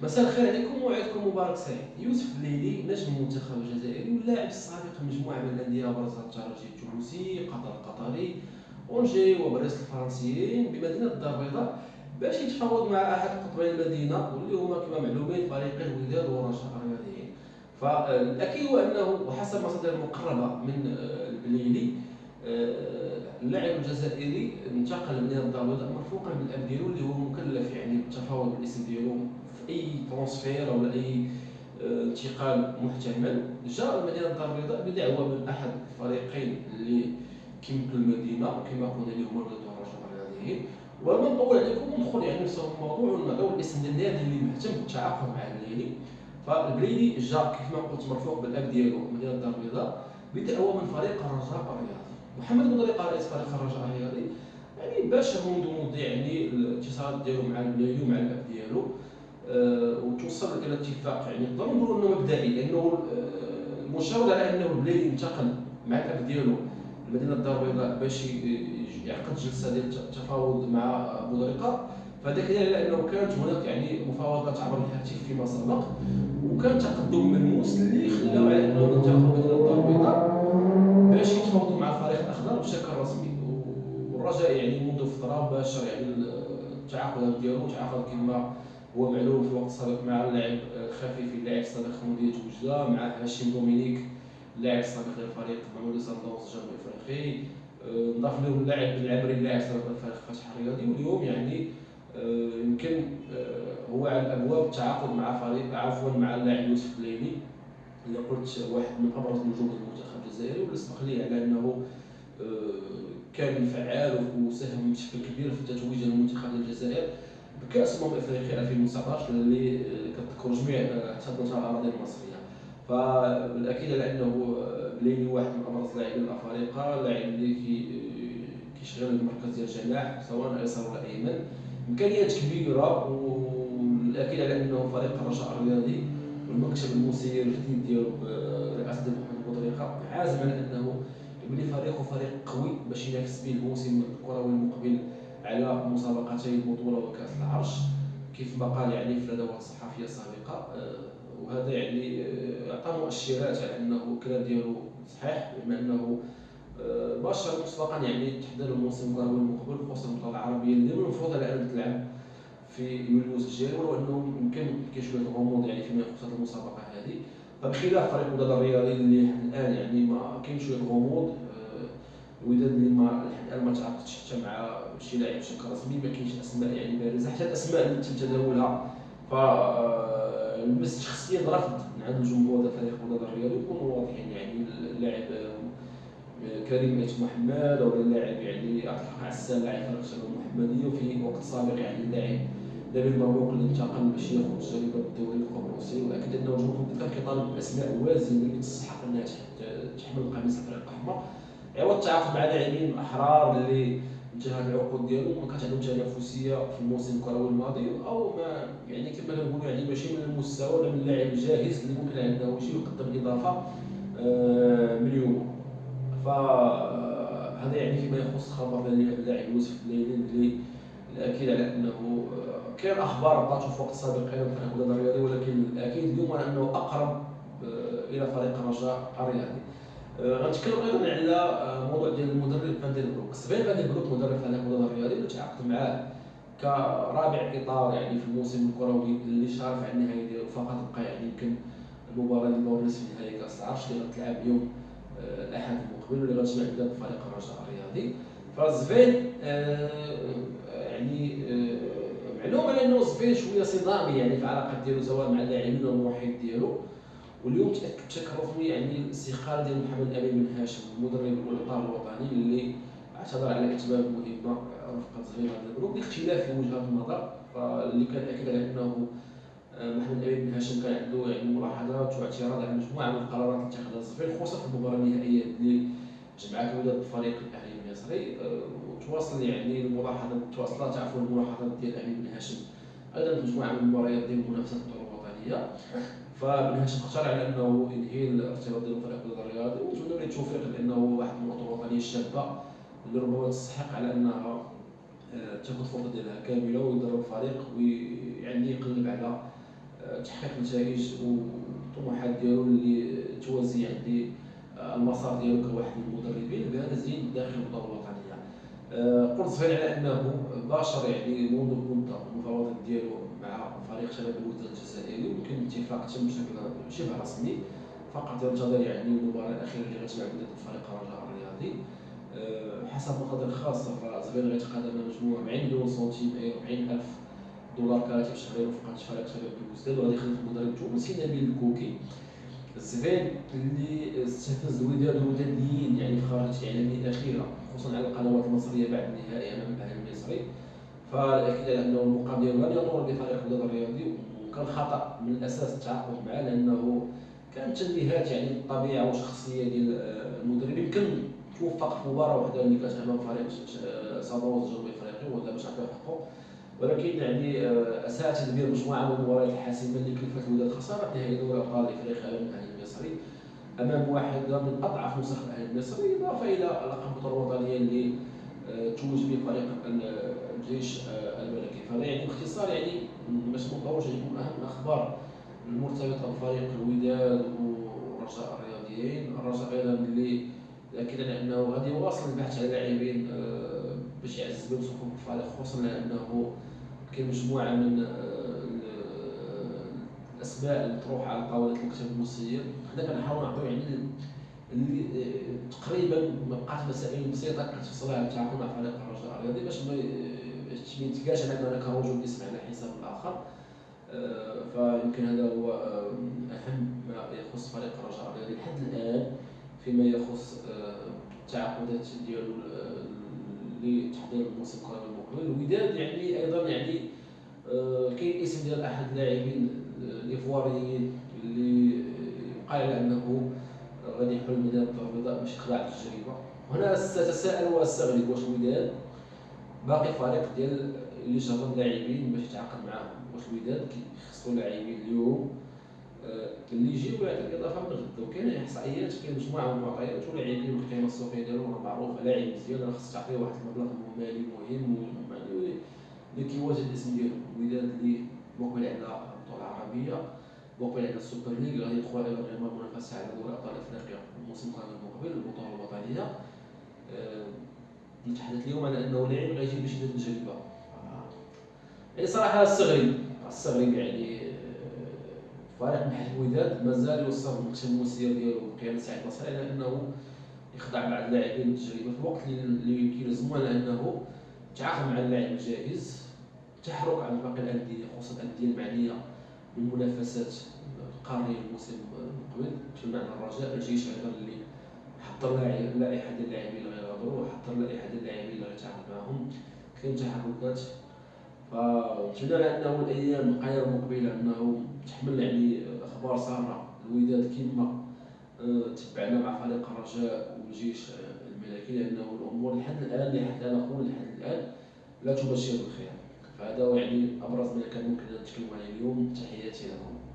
مساء الخير عليكم وعيدكم مبارك سعيد. يوسف الليلي نجم المنتخب الجزائري واللاعب السابق لمجموعة من الأندية أبرزها الترجي التونسي، قطر القطري، أونجي وبريس الفرنسيين بمدينة الدار البيضاء باش يتفاوض مع أحد قطبي المدينة واللي هما كما معلومين فريقي الوداد والرجاء الرياضيين. فالأكيد هو أنه وحسب مصادر مقربة من البليلي اللاعب الجزائري انتقل لمدينة الدار البيضاء مرفوقا بالأب ديالو اللي هو مكلف يعني بالتفاوض بالاسم ديالو في اي ترونسفير ولا اي انتقال محتمل. جاء المدينه الدار البيضاء بدعوه من احد الفريقين اللي كيمثلوا المدينه وكما قلنا اللي هما الوداد والرجاء الرياضيين. وما نطول عليكم وندخل يعني في الموضوع ونعطيو الاسم ديال النادي اللي مهتم بالتعاقد مع الليلي. فالبليلي جاء كيف ما قلت مرفوق بالاب ديالو مدينه الدار البيضاء بدعوه من فريق الرجاء الرياضي. محمد بن طريقه رئيس فريق الرجاء الرياضي يعني باشر منذ يعني الاتصالات ديالو مع البليلي ومع الاب ديالو وتوصل الى اتفاق يعني نقدروا نقولوا انه مبدئي لانه المشاور على انه البليدي انتقل مع الاب ديالو لمدينه الدار البيضاء باش يعقد جلسه ديال التفاوض مع بودريقه. فهذا كدل على انه كانت هناك يعني مفاوضات عبر الهاتف فيما سبق وكان تقدم ملموس اللي خلاو على انهم ينتقلوا مدينه الدار البيضاء باش يتفاوضوا مع الفريق الاخضر بشكل رسمي. والرجاء يعني منذ فتره باشر يعني التعاقدات ديالو تعاقد كما هو معلوم في الوقت السابق مع اللاعب خفيفي اللاعب السابق خموديه توجده مع هاشم دومينيك اللاعب السابق للفريق مامودو ساندونس الجنوب الافريقي. نضاف لهم اللاعب العمري اللاعب السابق للفريق فتح الرياضي واليوم يعني يمكن هو على الابواب التعاقد مع فريق مع اللاعب يوسف الليلي اللي قلت واحد من ابرز نجوم المنتخب الجزائري واللي سبق لي على انه كان فعال وساهم بشكل كبير في تتويج المنتخب الجزائر بكاس افريقيا 2019 اللي كتذكر جميع احتضنتها على الاراضي المصريه. فالاكيد على انه بليلي واحد من ابرز لاعبين الافارقه، لاعب اللي كيشغل المركز ديال الجناح سواء ايسر ولا ايمن، امكانيات كبيره. والاكيد على انه فريق الرجاء الرياضي والمكتب المسير الجديد ديالو برئاسه محمد بودريقه عازم على انه يبني فريق وفريق قوي باش ينافس به الموسم الكروي المقبل على مسابقتي البطوله وكاس العرش كيف ما قال يعني في ندوات صحفيه سابقه. وهذا يعني اعطى مؤشرات على انه الكلام ديالو صحيح بما انه باشر مسبقا يعني تحضير الموسم الكروي المقبل خصوصا البطوله العربيه اللي من المفروض على ان تلعب في يوليوز الجاي ولو انه يمكن كاين شويه غموض يعني فيما يخص المسابقه هذه. فبخلاف فريق الوداد الرياضي اللي الان يعني ما كاين شويه غموض. الوداد اللي الان ما تعاقدش حتى مع شي لاعب بشكل رسمي ما كاينش اسماء يعني بارزه حتى الاسماء اللي تم تداولها ف لمست شخصيا رفض من عند الجمهور ديال فريق الوداد الرياضي يكونوا واضحين يعني اللاعب كريم محمد او اللاعب يعني عبد الحق عسال لاعب فريق الشباب المحمديه وفي وقت سابق يعني اللاعب نبيل مبروك اللي انتقل باش ياخذ التجربه بالدوري القبرصي. والاكيد انه الجمهور كان كيطالب باسماء وازنه اللي تستحق انها تحمل قميص الفريق الاحمر عوض التعاقد مع لاعبين احرار اللي انتهت العقود ديالهم وما كانت عندهم تنافسيه في الموسم الكروي الماضي او ما يعني كما كنقولوا يعني ماشي من المستوى ولا من اللاعب الجاهز اللي ممكن انه يجي ويقدم اضافه مليون. فهذا يعني فيما يخص خبر اللاعب يوسف الليلي اللي الاكيد على انه كان اخبار عطاته في وقت سابق ايضا في الوداد الرياضي ولكن الاكيد اليوم انه اقرب الى فريق الرجاء الرياضي. غنتكلم ايضا على موضوع ديال المدرب فان دير بروك. سفيان فان دير بروك مدرب فريق الوداد الرياضي اللي تعاقد معاه كرابع اطار يعني في الموسم الكروي اللي شارف على النهائي ديالو فقط بقى يعني يمكن المباراه ديال لوريس في نهائي كاس العرش اللي غتلعب يوم الاحد المقبل واللي غتجمع بين فريق الرجاء الرياضي. فزفين يعني معلوم على انه زفين شويه صدامي يعني في العلاقات ديالو سواء مع اللاعبين والمحيط ديالو. واليوم تاكد بشكل رسمي يعني الاستقاله ديال محمد امين بن هاشم المدرب الاطار الوطني اللي اعتذر على اتمام المهمه رفقه زفين هذا الجروب باختلاف في وجهات النظر. فاللي كان اكد على انه محمد امين بن هاشم كان عنده يعني ملاحظات واعتراض على مجموعه من القرارات اللي اتخذها زفين خصوصا في المباراه النهائيه اللي جمعت الوداد بالفريق الاهلي المصري. وتواصل يعني الملاحظات الملاحظات ديال امين بن هاشم ايضا في مجموعه من المباريات ديال المنافسات الوطنيه. فبن هاشم اختار على انه ينهي الارتباط ديال الفريق الرياضي ونتمنى له التوفيق لانه واحد من الاطر الوطنيه الشابه اللي ربما تستحق على انها تاخذ الفرصه ديالها كامله ويدرب الفريق ويعني يقلب على تحقيق نتائج والطموحات ديالو اللي توازي يعني المسار ديالو كواحد من المدربين بارزين داخل البطولة الوطنية. قلت زغير على أنه باشر يعني منذ مدة المفاوضات ديالو مع فريق شباب الوداد الجزائري، ويمكن الاتفاق تم بشكل شبه رسمي، فقط ينتظر يعني المباراة الأخيرة اللي غتجمع بين فريق الرجاء الرياضي. حسب مصادر خاصة فزغير غيتقاضى مجموع 40 مليون سنتيم أي 40 ألف دولار كراتب شهريا وفقا فريق شباب الوداد، وغادي يخلف المدرب التونسي نبيل الكوكي. الزفير اللي استفز الوداد والوداديين يعني في خارج اعلاميه اخيره خصوصا على القنوات المصريه بعد النهائي امام الاهلي المصري، فالاكيد على انه المقام ديالو لن يطول بفريق الوداد الرياضي، وكان خطا من الاساس التعاقد معه لانه كانت تنبيهات يعني بالطبيعه والشخصيه ديال المدرب. يمكن توفق في مباراه واحده اللي كانت امام فريق صدوات الجنوب الافريقي ولا باش نعطيو حقه، ولكن يعني اساء تدبير مجموعه من المباريات الحاسمه اللي كلفت الوداد خساره نهائي دوري ابطال افريقيا امام الاهلي المصري، امام واحده من اضعف نسخ الاهلي المصري، اضافه الى لقب البطوله الوطنيه اللي توج به فريق الجيش الملكي. فهذا يعني باختصار يعني باش ما نطولش عليكم اهم الاخبار المرتبطه بفريق الوداد والرجاء الرياضيين. الرجاء ايضا اللي اكد على انه غادي يواصل البحث على لاعبين باش يعزز بهم صفوف الفريق، خصوصا لانه كاين مجموعه من الاسماء المطروحه على طاوله المكتب المسير. حنا كنحاولوا نعطيو يعني اللي تقريبا ما بقات مسائل بسيطه كتفصل على التعاقد مع فريق الرجاء الرياضي باش ما يتلقاش على اننا كرجل اسم على حساب الاخر. فيمكن هذا هو اهم ما يخص فريق الرجاء الرياضي لحد الان فيما يخص التعاقدات ديالو لتحضير الموسم القادم المقبل. الوداد يعني ايضا يعني كاين اسم ديال احد اللاعبين الايفواريين اللي يقال على انه غادي يحل ميدان الدار البيضاء باش يخضع للتجربه. وهنا ستتساءل وستغرب واش الوداد باقي فريق ديال اللي جرب لاعبين باش يتعاقد معاهم، واش الوداد كيخصو لاعبين اليوم اللي يجيو يعطي الاضافه من غدا. وكاين احصائيات، كاين مجموعه من المعطيات ولاعبين القيمه السوقيه ديالهم معروفه، لاعب مزيان راه خصك تعطيه واحد المبلغ مالي مهم ومعني اللي كيواجه الاسم ديالو. الوداد اللي مقبل على البطوله العربيه، مقبل على السوبر ليغ، غادي يدخل ايضا المنافسه على دوري ابطال افريقيا الموسم القادم المقبل البطوله الوطنيه. نتحدث اليوم على انه لاعب غيجي باش يدير تجربه. يعني صراحه الصغري يعني فريق بحال الوداد مازال يوصل المكتب المسير ديالو بقياده سعيد نصر على انه يخضع مع اللاعبين للتجربه في الوقت اللي كيلزمو على انه يتعاقد مع اللاعب الجاهز، تحرك على باقي الانديه خصوصا الانديه المعنيه بالمنافسات القاريه الموسم المقبل بمعنى الرجاء الجيش ايضا اللي حضر لائحه ديال اللاعبين اللي غيغادروا وحضر لائحه ديال اللاعبين اللي غيتعاقد معاهم. كاين تحركات، فنتمنى انه الايام القليله المقبله انه تحمل يعني اخبار ساره. الوداد كما تبعنا مع فريق الرجاء والجيش الملكي، لانه الامور لحد الان لا تبشر بالخير. فهذا هو يعني ابرز ما كان ممكن نتكلم عليه اليوم. تحياتي لكم.